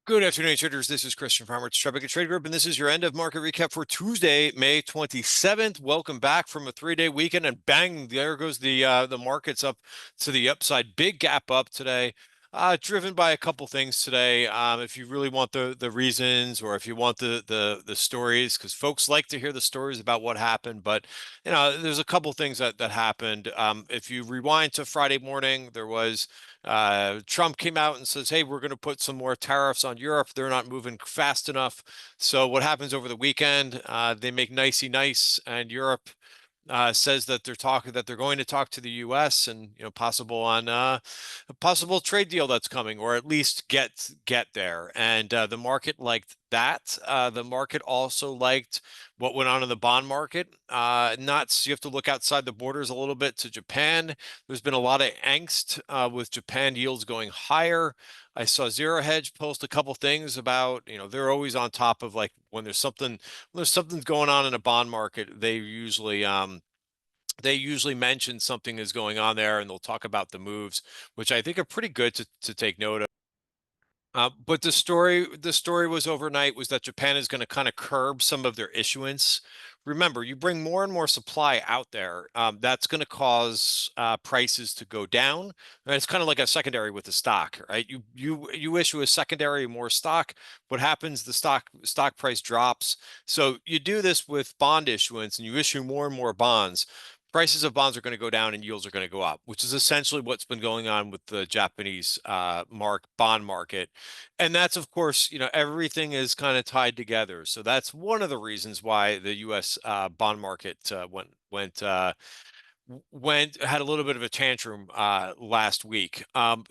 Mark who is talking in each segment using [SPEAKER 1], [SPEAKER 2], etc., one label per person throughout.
[SPEAKER 1] Good afternoon, traders. This is Christian Farmer at Strategic Trade Group, and this is your end of market recap for Tuesday, May 27th. Welcome back from a 3-day weekend, and bang, there goes the markets up to the upside. Big gap up today, driven by a couple things today. If you really want the reasons, or if you want the stories, because folks like to hear the stories about what happened. But there's a couple things that happened. If you rewind to Friday morning, there was. Trump came out and says, hey, we're going to put some more tariffs on Europe. They're not moving fast enough. So what happens over the weekend? They make nicey nice, and Europe says that they're going to talk to the U.S. and possible on a possible trade deal that's coming, or at least get there. And the market liked that. The market also liked what went on in the bond market. Not you have to look outside the borders a little bit to Japan. There's been a lot of angst with Japan yields going higher. I saw Zero Hedge post a couple things about, they're always on top of, like, when there's something going on in a bond market, they usually mention something is going on there, and they'll talk about the moves, which I think are pretty good to take note of. But the story was overnight was that Japan is going to kind of curb some of their issuance. Remember, you bring more and more supply out there. That's going to cause prices to go down. And it's kind of like a secondary with the stock, right? You issue a secondary, more stock. What happens? The stock price drops. So you do this with bond issuance, and you issue more and more bonds. Prices of bonds are going to go down and yields are going to go up, which is essentially what's been going on with the Japanese bond market. And that's, of course, everything is kind of tied together. So that's one of the reasons why the U.S. Bond market had a little bit of a tantrum last week.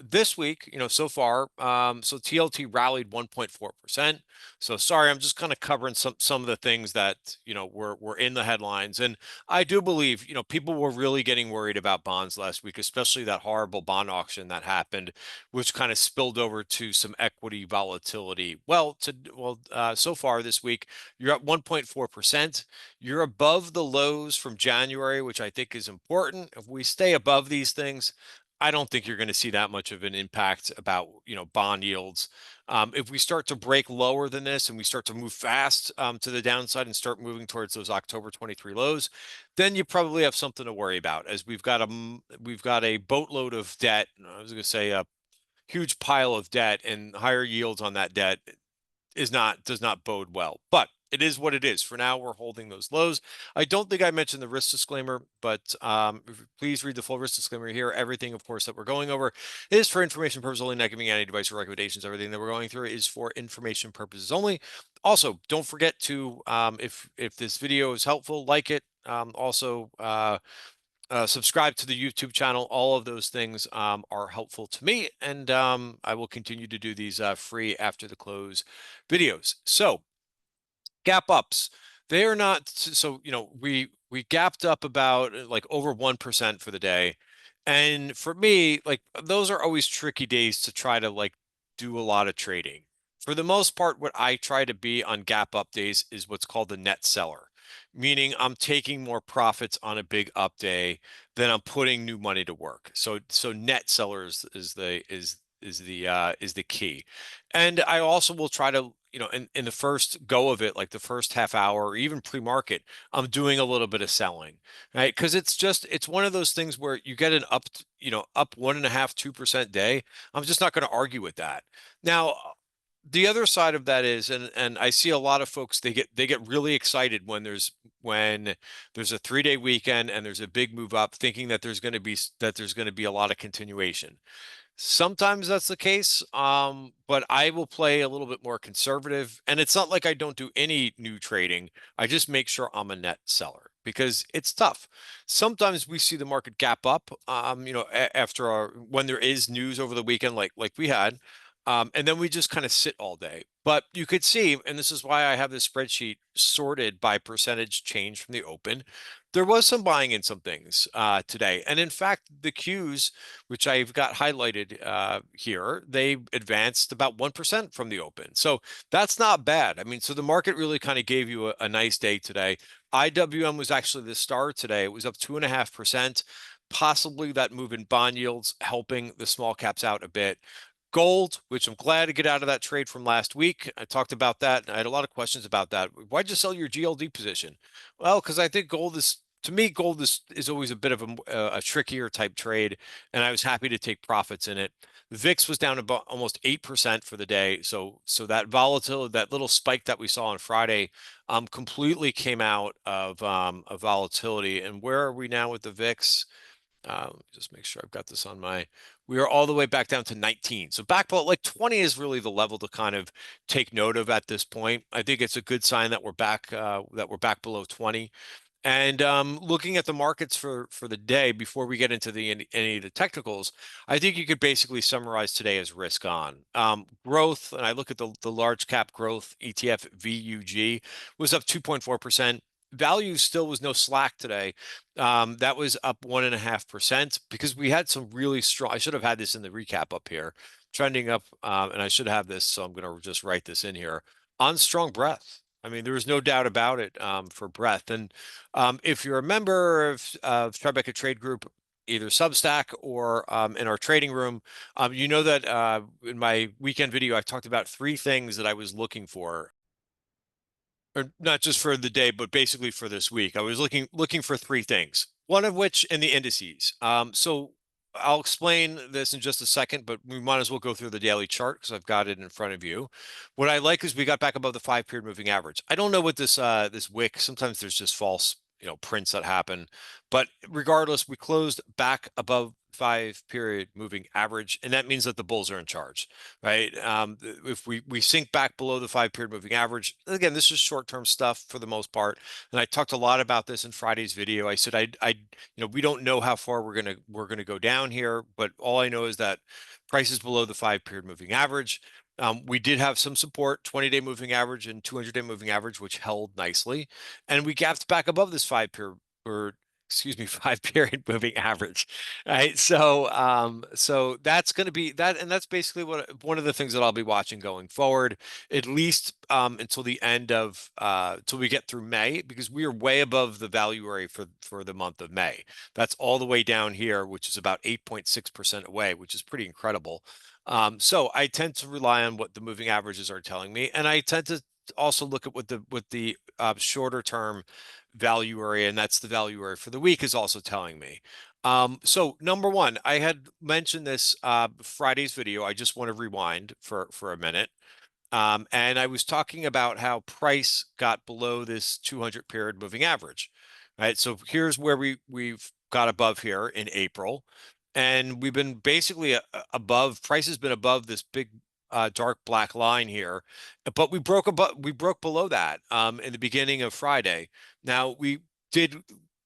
[SPEAKER 1] This week, so far, so TLT rallied 1.4%. So sorry, I'm just kind of covering some of the things that were in the headlines. And I do believe people were really getting worried about bonds last week, especially that horrible bond auction that happened, which kind of spilled over to some equity volatility. So far this week, you're at 1.4%. You're above the lows from January, which I think is important. If we stay above these things, I don't think you're going to see that much of an impact about bond yields. If we start to break lower than this and we start to move fast to the downside and start moving towards those October 23 lows, then you probably have something to worry about, as we've got a boatload of debt. I was going to say a huge pile of debt, and higher yields on that debt does not bode well. But it is what it is. For now, we're holding those lows. I don't think I mentioned the risk disclaimer, but please read the full risk disclaimer here. Everything, of course, that we're going over is for information purposes only, not giving any advice or recommendations. Everything that we're going through is for information purposes only. Also, don't forget to, if this video is helpful, like it. Subscribe to the YouTube channel. All of those things are helpful to me, and I will continue to do these free after the close videos. So gap ups, they are not, so we gapped up about like over 1% for the day. And for me, like, those are always tricky days to try to like do a lot of trading. For the most part, what I try to be on gap up days is what's called the net seller, meaning I'm taking more profits on a big up day than I'm putting new money to work. So net sellers is the key. And I also will try to, in the first go of it, like the first half hour or even pre-market, I'm doing a little bit of selling, right? Because it's one of those things where you get an up 1.5%, 2% day. I'm just not going to argue with that. Now, the other side of that is, and I see a lot of folks, they get really excited when there's a 3-day weekend and there's a big move up, thinking that there's going to be a lot of continuation. Sometimes that's the case, but I will play a little bit more conservative. And it's not like I don't do any new trading. I just make sure I'm a net seller, because it's tough. Sometimes we see the market gap up, after when there is news over the weekend, like we had, and then we just kind of sit all day. But you could see, and this is why I have this spreadsheet sorted by percentage change from the open, there was some buying in some things today. And in fact, the Qs, which I've got highlighted here, they advanced about 1% from the open. So that's not bad. I mean, so the market really kind of gave you a nice day today. IWM was actually the star today. It was up 2.5%. Possibly that move in bond yields helping the small caps out a bit. Gold, which I'm glad to get out of that trade from last week. I talked about that, and I had a lot of questions about that. Why'd you sell your GLD position? Well, because I think gold is, to me, gold is always a bit of a trickier type trade, and I was happy to take profits in it. The VIX was down about almost 8% for the day, so that volatility, that little spike that we saw on Friday, completely came out of volatility. And where are we now with the VIX? Let me just make sure I've got this on my, we are all the way back down to 19. So back below, like 20 is really the level to kind of take note of at this point. I think it's a good sign that we're back below 20. And looking at the markets for the day before we get into any of the technicals, I think you could basically summarize today as risk on. Growth, and I look at the large cap growth ETF VUG was up 2.4%. Value still was no slack today. That was up 1.5% because we had some really strong. I should have had this in the recap up here, trending up, and I should have this, so I'm going to just write this in here on strong breath. I mean, there was no doubt about it for breadth. And if you're a member of Tribeca Trade Group, either Substack or in our trading room, you know that in my weekend video, I talked about 3 things that I was looking for, or not just for the day, but basically for this week. I was looking for 3 things, one of which in the indices. So I'll explain this in just a second, but we might as well go through the daily chart because I've got it in front of you. What I like is we got back above the 5-period moving average. I don't know what this wick. Sometimes there's just false, prints that happen, but regardless, we closed back above 5-period moving average, and that means that the bulls are in charge, right? If we sink back below the 5-period moving average, again, this is short-term stuff for the most part, and I talked a lot about this in Friday's video. I said we don't know how far we're gonna go down here, but all I know is that price is below the 5-period moving average. We did have some support, 20-day moving average and 200-day moving average, which held nicely, and we gapped back above this 5-period, or excuse me, 5-period moving average, right? So that's going to be that, and that's basically one of the things that I'll be watching going forward, at least until the end of till we get through May, because we are way above the value area for the month of May. That's all the way down here, which is about 8.6% away, which is pretty incredible. So I tend to rely on what the moving averages are telling me, and I tend to also look at what the shorter term value area, and that's the value area for the week, is also telling me. So number one, I had mentioned this Friday's video. I just want to rewind for a minute. And I was talking about how price got below this 200-period moving average, right? So here's where we've got above here in April, and we've been basically above. Price has been above this big dark black line here, but we broke below that in the beginning of Friday. Now we did,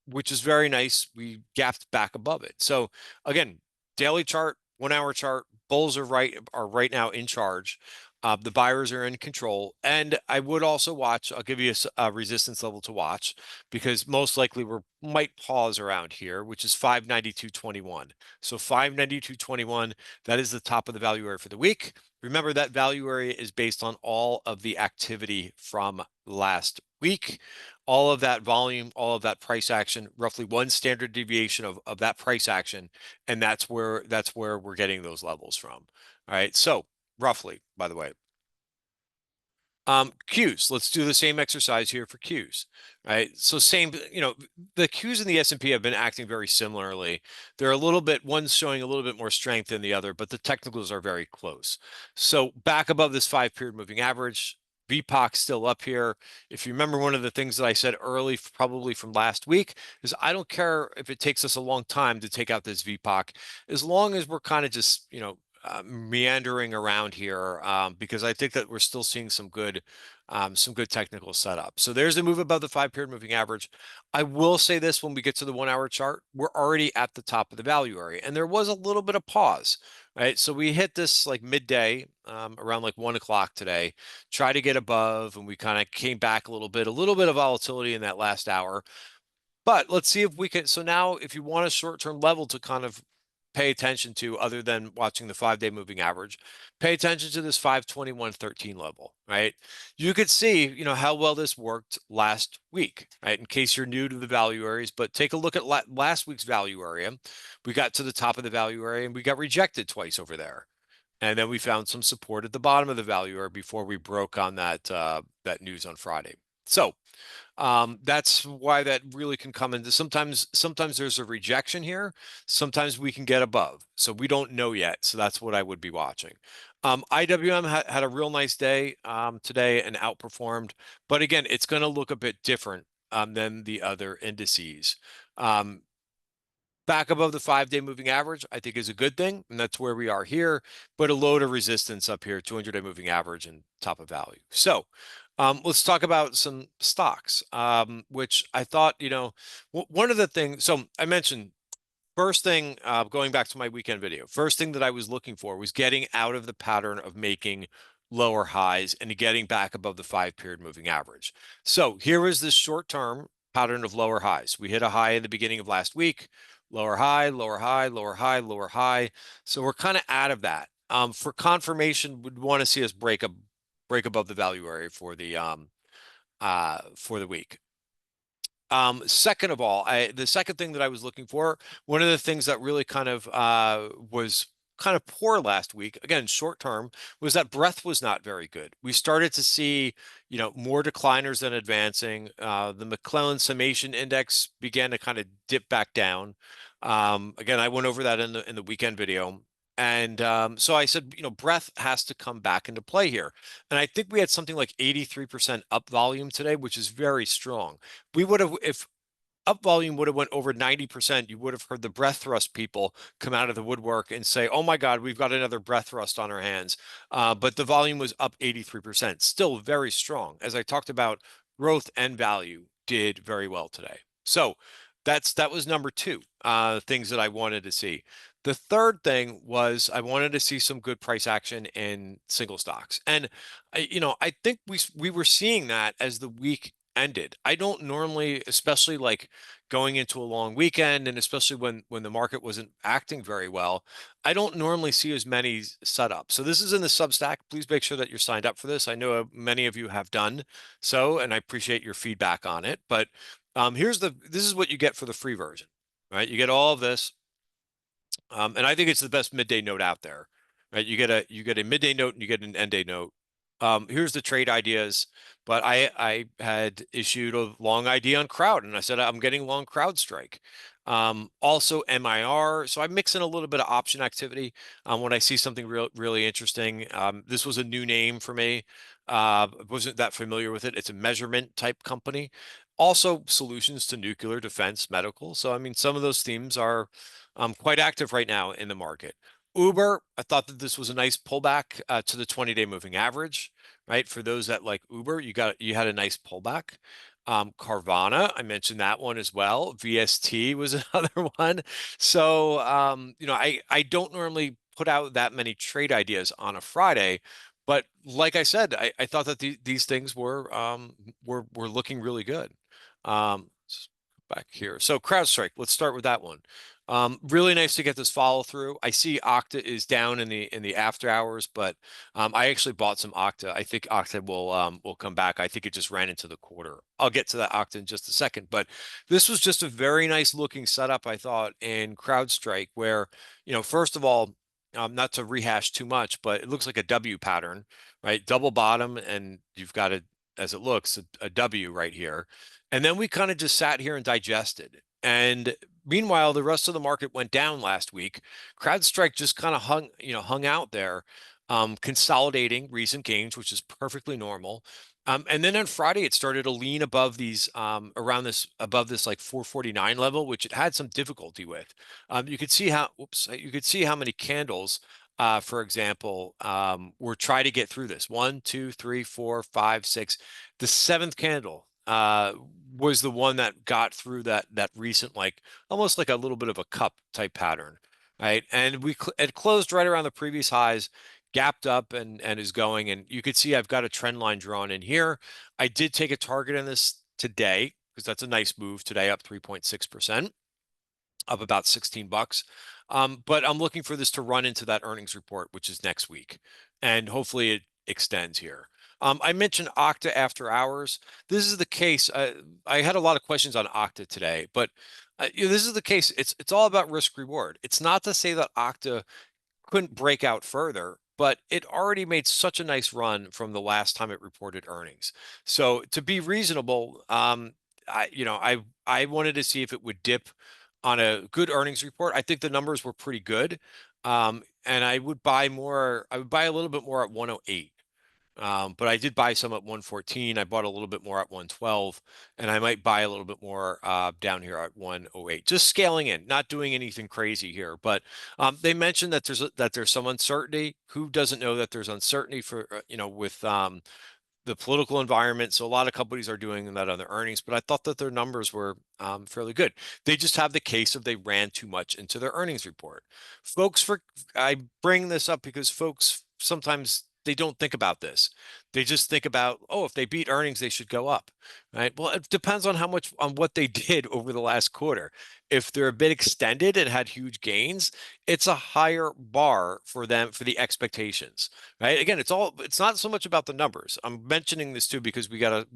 [SPEAKER 1] which is very nice. We gapped back above it. So again, daily chart, 1-hour chart, bulls are right now in charge. The buyers are in control, and I would also watch. I'll give you a resistance level to watch, because most likely we might pause around here, which is 592.21. So 592.21, that is the top of the value area for the week. Remember, that value area is based on all of the activity from last week, all of that volume, all of that price action, roughly 1 standard deviation of that price action, and that's where we're getting those levels from. All right, so roughly, by the way. Qs, let's do the same exercise here for Qs, right? So same, the Qs in the S&P have been acting very similarly. They're a little bit, one's showing a little bit more strength than the other, but the technicals are very close. So back above this 5-period moving average, VPOC still up here. If you remember, one of the things that I said early, probably from last week, is I don't care if it takes us a long time to take out this VPOC, as long as we're kind of just, meandering around here, because I think that we're still seeing some good technical setup. So there's a move above the 5-period moving average. I will say this: when we get to the 1-hour chart, we're already at the top of the value area, and there was a little bit of pause, right? So we hit this like midday, around like 1 o'clock today, try to get above, and we kind of came back a little bit of volatility in that last hour. But let's see if we can. So now, if you want a short-term level to kind of pay attention to, other than watching the 5-day moving average, pay attention to this 521.13 level, right? You could see, how well this worked last week, right? In case you're new to the value areas, but take a look at last week's value area. We got to the top of the value area and we got rejected twice over there. And then we found some support at the bottom of the value area before we broke on that that news on Friday. So that's why that really can come into sometimes there's a rejection here. Sometimes we can get above. So we don't know yet. So that's what I would be watching. IWM had a real nice day today and outperformed. But again, it's going to look a bit different than the other indices. Um, Back above the 5-day moving average, I think is a good thing, and that's where we are here, but a load of resistance up here, 200-day moving average and top of value. So let's talk about some stocks, which I thought, one of the things, so I mentioned first thing, going back to my weekend video, first thing that I was looking for was getting out of the pattern of making lower highs and getting back above the 5-period moving average. So here is this short-term pattern of lower highs. We hit a high in the beginning of last week, lower high, lower high, lower high, lower high. So we're kind of out of that. For confirmation, we'd want to see us break above the value area for the week. Second of all, the second thing that I was looking for, one of the things that really kind of was kind of poor last week, again, short term, was that breadth was not very good. We started to see, more decliners than advancing. The McClellan summation index began to kind of dip back down. Again, I went over that in the weekend video. And so I said, breadth has to come back into play here. And I think we had something like 83% up volume today, which is very strong. We would have, if up volume would have went over 90%, you would have heard the breath thrust people come out of the woodwork and say, oh my God, we've got another breath thrust on our hands. But the volume was up 83%, still very strong. As I talked about, growth and value did very well today. So that was number two, things that I wanted to see. The third thing was I wanted to see some good price action in single stocks. And, I think we were seeing that as the week ended. I don't normally, especially like going into a long weekend and especially when the market wasn't acting very well, I don't normally see as many set up. So this is in the Substack. Please make sure that you're signed up for this. I know many of you have done so, and I appreciate your feedback on it. But this is what you get for the free version, right? You get all of this. And I think it's the best midday note out there, right? You get a midday note and you get an end day note. Here's the trade ideas, but I had issued a long idea on crowd, and I said I'm getting long crowd strike. Also MIR, so I mix in a little bit of option activity when I see something really interesting. This was a new name for me. Wasn't that familiar with it. It's a measurement type company. Also solutions to nuclear, defense, medical. So I mean, some of those themes are quite active right now in the market. Uber, I thought that this was a nice pullback to the 20-day moving average, right? For those that like Uber, you had a nice pullback. Carvana, I mentioned that one as well. VST was another one. So, I don't normally put out that many trade ideas on a Friday, but like I said, I thought that these things were looking really good. Back here. So CrowdStrike, let's start with that one. Really nice to get this follow through. I see Okta is down in the after hours, but I actually bought some Okta. I think Okta will come back. I think it just ran into the quarter. I'll get to that Okta in just a second, but this was just a very nice looking setup, I thought, in CrowdStrike, where, first of all, not to rehash too much, but it looks like a W pattern, right? Double bottom, and you've got it as it looks, a W right here. And then we kind of just sat here and digested. And meanwhile, the rest of the market went down last week. CrowdStrike just kind of hung out there, consolidating recent gains, which is perfectly normal. And then on Friday, it started to lean above these, above this like 449 level, which it had some difficulty with. You could see how many candles, for example, were trying to get through this. 1, 2, 3, 4, 5, 6. The seventh candle was the one that got through that recent, like almost like a little bit of a cup type pattern, right? And it closed right around the previous highs, gapped up and is going. And you could see I've got a trend line drawn in here. I did take a target in this today because that's a nice move today, up 3.6%, up about $16. But I'm looking for this to run into that earnings report, which is next week, and hopefully it extends here. I mentioned Okta after hours. This is the case. I had a lot of questions on Okta today, but this is the case. It's all about risk reward. It's not to say that Okta couldn't break out further. but it already made such a nice run from the last time it reported earnings. So to be reasonable, I wanted to see if it would dip on a good earnings report. I think the numbers were pretty good. And I would buy more, I would buy a little bit more at 108. But I did buy some at 114. I bought a little bit more at 112, and I might buy a little bit more down here at 108. Just scaling in, not doing anything crazy here. But they mentioned that there's some uncertainty. Who doesn't know that there's uncertainty for with the political environment. So a lot of companies are doing that on their earnings, but I thought that their numbers were fairly good. They just have the case of they ran too much into their earnings report. I bring this up because folks sometimes they don't think about this. They just think about, oh, if they beat earnings, they should go up, right? Well, it depends on on what they did over the last quarter. If they're a bit extended and had huge gains, it's a higher bar for them for the expectations, right? Again, it's not so much about the numbers. I'm mentioning this too because we got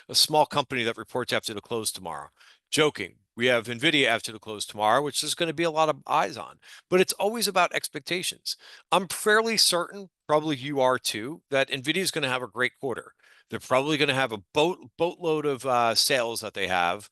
[SPEAKER 1] a small company that reports after the close tomorrow. Joking. We have Nvidia after the close tomorrow, which there's going to be a lot of eyes on, but it's always about expectations. I'm fairly certain, probably you are too, that Nvidia is going to have a great quarter. They're probably going to have a boatload of sales that they have.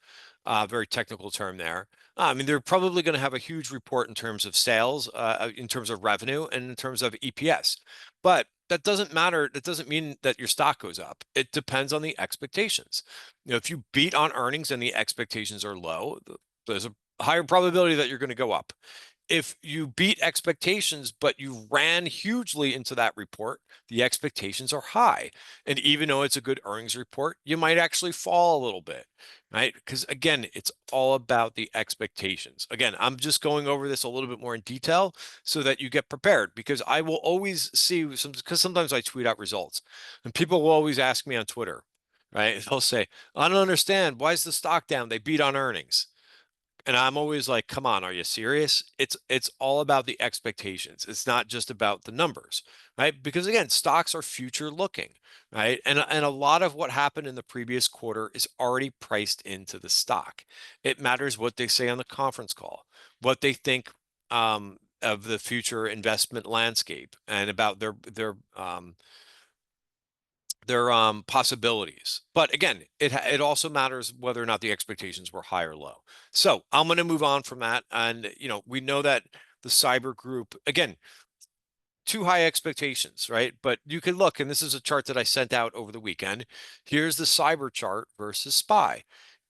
[SPEAKER 1] Very technical term there. I mean, they're probably going to have a huge report in terms of sales, in terms of revenue, and in terms of EPS. But that doesn't matter. That doesn't mean that your stock goes up. It depends on the expectations. If you beat on earnings and the expectations are low, there's a higher probability that you're going to go up. If you beat expectations, but you ran hugely into that report, the expectations are high. And even though it's a good earnings report, you might actually fall a little bit, right? Because again, it's all about the expectations. Again, I'm just going over this a little bit more in detail so that you get prepared, because I will always see some, because sometimes I tweet out results and people will always ask me on Twitter, right? They'll say, I don't understand. Why is the stock down? They beat on earnings. And I'm always like, come on, are you serious? It's all about the expectations. It's not just about the numbers, right? Because again, stocks are future looking, right? And a lot of what happened in the previous quarter is already priced into the stock. It matters what they say on the conference call, what they think of the future investment landscape and about their possibilities. But again, it also matters whether or not the expectations were high or low. So I'm going to move on from that. And we know that the cyber group, again, too high expectations, right? But you can look, and this is a chart that I sent out over the weekend. Here's the cyber chart versus SPY.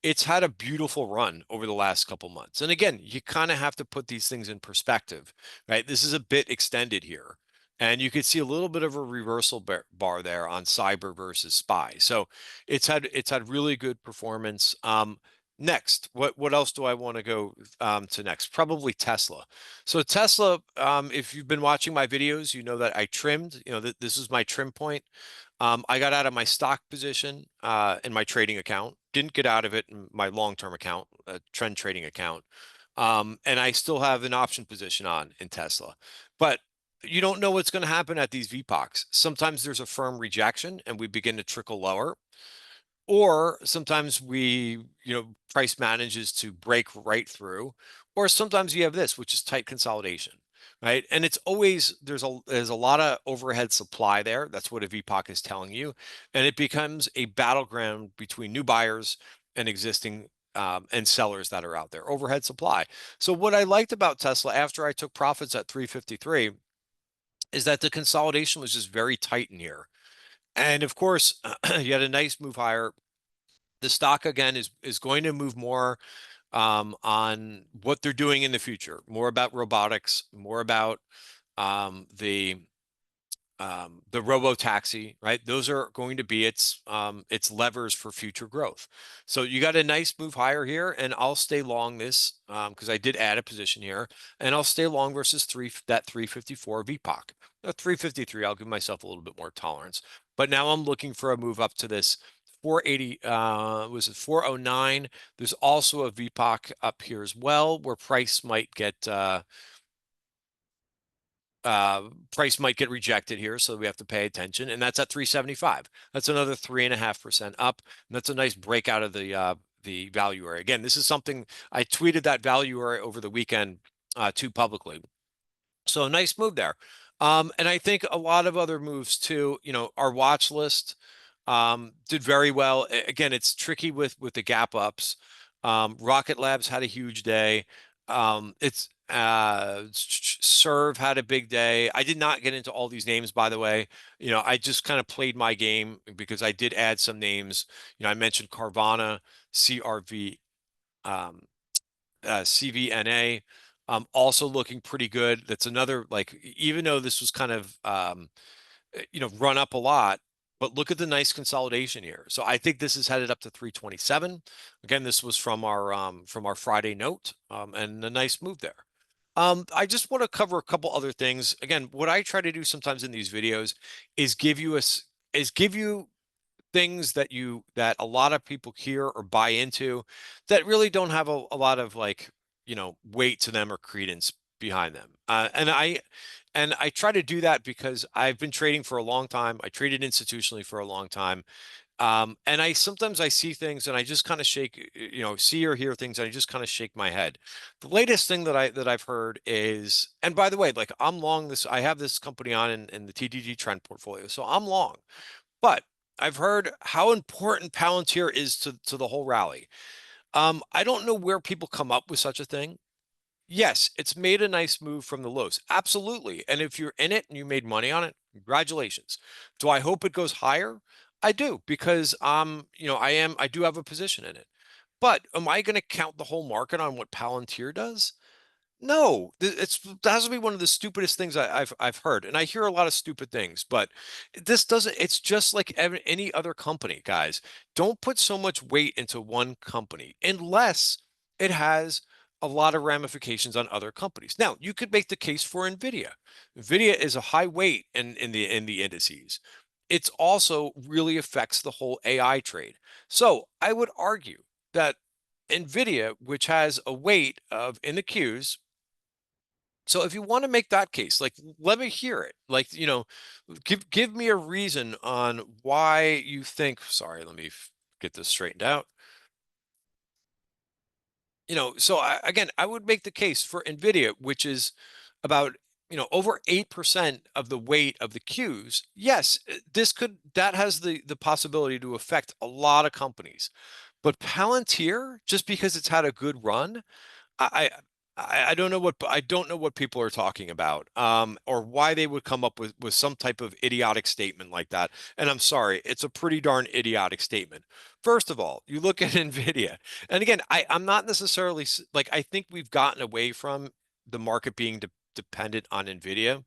[SPEAKER 1] It's had a beautiful run over the last couple months. And again, you kind of have to put these things in perspective, right? This is a bit extended here. And you could see a little bit of a reversal bar there on cyber versus SPY. So it's had really good performance. Next, what else do I want to go to next? Probably Tesla. So Tesla, if you've been watching my videos, you know that I trimmed, this is my trim point. I got out of my stock position in my trading account, didn't get out of it in my long-term account, trend trading account. And I still have an option position on in Tesla. But you don't know what's going to happen at these VPOCs. Sometimes there's a firm rejection and we begin to trickle lower. Or sometimes price manages to break right through, or sometimes you have this, which is tight consolidation, right? And it's always, there's a lot of overhead supply there. That's what a VPOC is telling you. And it becomes a battleground between new buyers and existing and sellers that are out there, overhead supply. So what I liked about Tesla after I took profits at 353 is that the consolidation was just very tight in here. And of course, you had a nice move higher. The stock again is going to move more on what they're doing in the future, more about robotics, more about the robo taxi, right? Those are going to be its levers for future growth. So you got a nice move higher here, and I'll stay long this because I did add a position here, and I'll stay long versus that 354 VPOC. At 353, I'll give myself a little bit more tolerance. But now I'm looking for a move up to this 480, was it 409? There's also a VPOC up here as well, where price might get rejected here, so we have to pay attention, and that's at 375. That's another 3.5% up, and that's a nice breakout of the value area. Again, this is something I tweeted that value area over the weekend too publicly. So a nice move there. And I think a lot of other moves too, our watch list did very well. Again, it's tricky with the gap ups. Rocket Labs had a huge day. It's Serve had a big day. I did not get into all these names, by the way. I just kind of played my game because I did add some names. I mentioned Carvana, CRV, um, CVNA, also looking pretty good. That's another, like, even though this was kind of run up a lot, but look at the nice consolidation here. So I think this is headed up to 327. Again, this was from our Friday note, and a nice move there. I just want to cover a couple other things. Again, what I try to do sometimes in these videos is give you things that a lot of people hear or buy into that really don't have a lot of, like, weight to them or credence behind them. And I try to do that because I've been trading for a long time. I traded institutionally for a long time. And I sometimes I see things and I just kind of shake, see or hear things and I just kind of shake my head. The latest thing that I've heard is, and by the way, like, I'm long this, I have this company on in the TTG trend portfolio, so I'm long. But I've heard how important Palantir is to the whole rally. I don't know where people come up with such a thing. Yes, it's made a nice move from the lows. Absolutely. And if you're in it and you made money on it, congratulations. Do I hope it goes higher? I do, because I do have a position in it. But am I going to count the whole market on what Palantir does? No, that has to be one of the stupidest things I've heard, and I hear a lot of stupid things, but this doesn't. It's just like any other company, guys. Don't put so much weight into one company unless it has a lot of ramifications on other companies. Now, you could make the case for Nvidia. Nvidia is a high weight in the indices. It's also really affects the whole AI trade. So I would argue that Nvidia, which has a weight of in the Qs. So if you want to make that case, like, let me hear it. Like, give me a reason on why you think, sorry, let me get this straightened out. So again, I would make the case for Nvidia, which is about, over 8% of the weight of the Qs. Yes, that has the possibility to affect a lot of companies. But Palantir, just because it's had a good run, I I don't know what people are talking about, or why they would come up with some type of idiotic statement like that. And I'm sorry, it's a pretty darn idiotic statement. First of all, you look at Nvidia, and again, I'm not necessarily like, I think we've gotten away from the market being dependent on Nvidia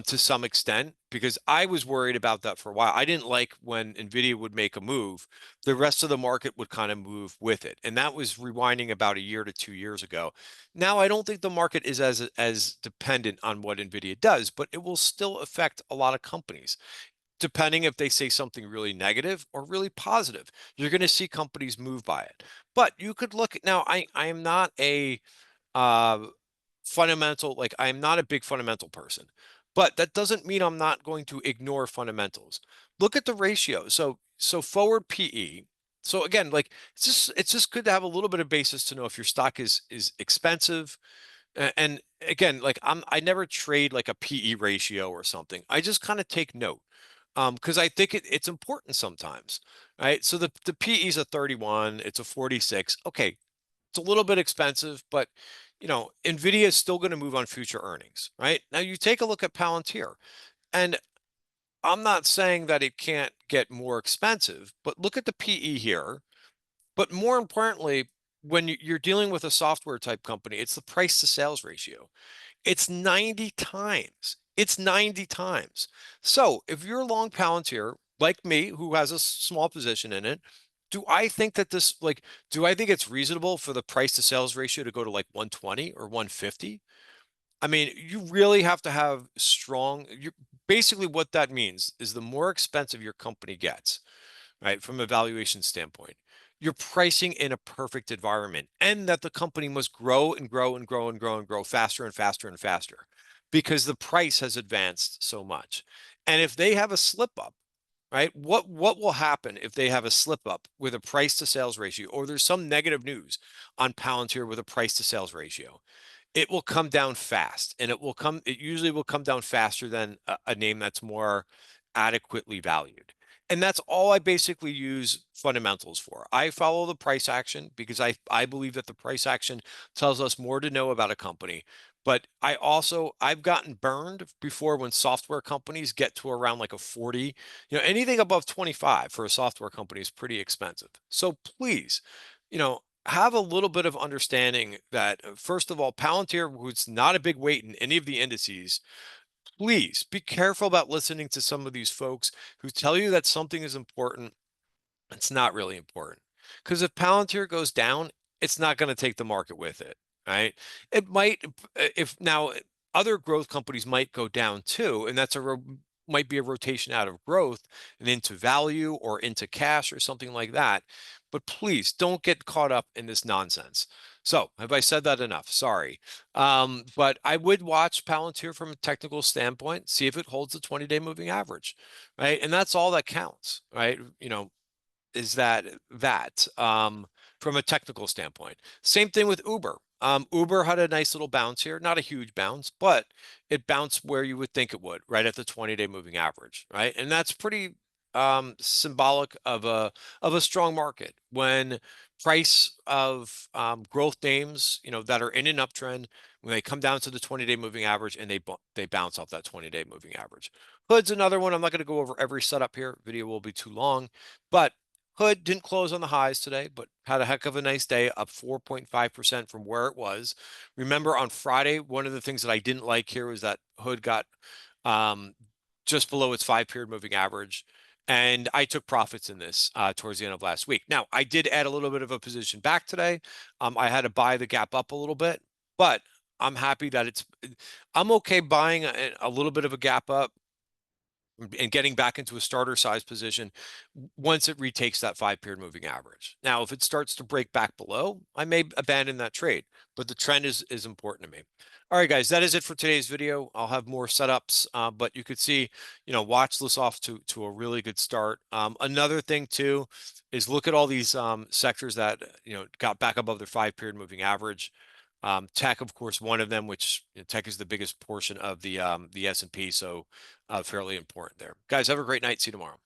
[SPEAKER 1] to some extent, because I was worried about that for a while. I didn't like when Nvidia would make a move, the rest of the market would kind of move with it. And that was rewinding about a year to 2 years ago. Now, I don't think the market is as dependent on what Nvidia does, but it will still affect a lot of companies, depending if they say something really negative or really positive. You're going to see companies move by it. But you could look at, now, I am not a uh, fundamental, like, I'm not a big fundamental person, but that doesn't mean I'm not going to ignore fundamentals. Look at the ratio. So forward PE. So again, like, it's just good to have a little bit of basis to know if your stock is expensive. And again, like, I never trade like a PE ratio or something. I just kind of take note. Because I think it's important sometimes, right? So the PE is a 31, it's a 46. Okay, it's a little bit expensive, but Nvidia is still going to move on future earnings, right? Now you take a look at Palantir, and I'm not saying that it can't get more expensive, but look at the PE here. But more importantly, when you're dealing with a software type company, it's the price to sales ratio. It's 90 times. It's 90 times. So if you're long Palantir, like me, who has a small position in it, do I think that do I think it's reasonable for the price to sales ratio to go to like 120 or 150? I mean, you really have to have basically what that means is the more expensive your company gets, right, from a valuation standpoint, you're pricing in a perfect environment, and that the company must grow and grow and grow and grow and grow faster and faster and faster because the price has advanced so much. And if they have a slip up, right, what will happen if they have a slip up with a price to sales ratio, or there's some negative news on Palantir with a price to sales ratio? it will come down fast, and it usually will come down faster than a name that's more adequately valued. And that's all I basically use fundamentals for. I follow the price action because I believe that the price action tells us more to know about a company. But I've gotten burned before when software companies get to around like a 40, anything above 25 for a software company is pretty expensive. So please, have a little bit of understanding that, first of all, Palantir, who's not a big weight in any of the indices, please be careful about listening to some of these folks who tell you that something is important. It's not really important. Because if Palantir goes down, it's not going to take the market with it, right? It might, if now other growth companies might go down too, and might be a rotation out of growth and into value or into cash or something like that. But please don't get caught up in this nonsense. So, have I said that enough? Sorry. But I would watch Palantir from a technical standpoint, see if it holds the 20-day moving average, right? And that's all that counts, right? Is from a technical standpoint. Same thing with Uber. Uber had a nice little bounce here, not a huge bounce, but it bounced where you would think it would, right at the 20-day moving average, right? And that's pretty symbolic of a strong market when price of growth names, that are in an uptrend, when they come down to the 20-day moving average and they bounce off that 20-day moving average. Hood's another one. I'm not going to go over every setup here. Video will be too long, but Hood didn't close on the highs today, but had a heck of a nice day, up 4.5% from where it was. Remember on Friday, one of the things that I didn't like here was that Hood got um, just below its 5-period moving average. And I took profits in this towards the end of last week. Now, I did add a little bit of a position back today. I had to buy the gap up a little bit, but I'm happy that I'm okay buying a little bit of a gap up and getting back into a starter size position once it retakes that 5-period moving average. Now, if it starts to break back below, I may abandon that trade, but the trend is important to me. All right, guys, that is it for today's video. I'll have more setups, but you could see, watch this off to a really good start. Another thing too is look at all these sectors that got back above their 5-period moving average. Tech, of course, one of them, which tech is the biggest portion of the S&P, so fairly important there. Guys, have a great night. See you tomorrow.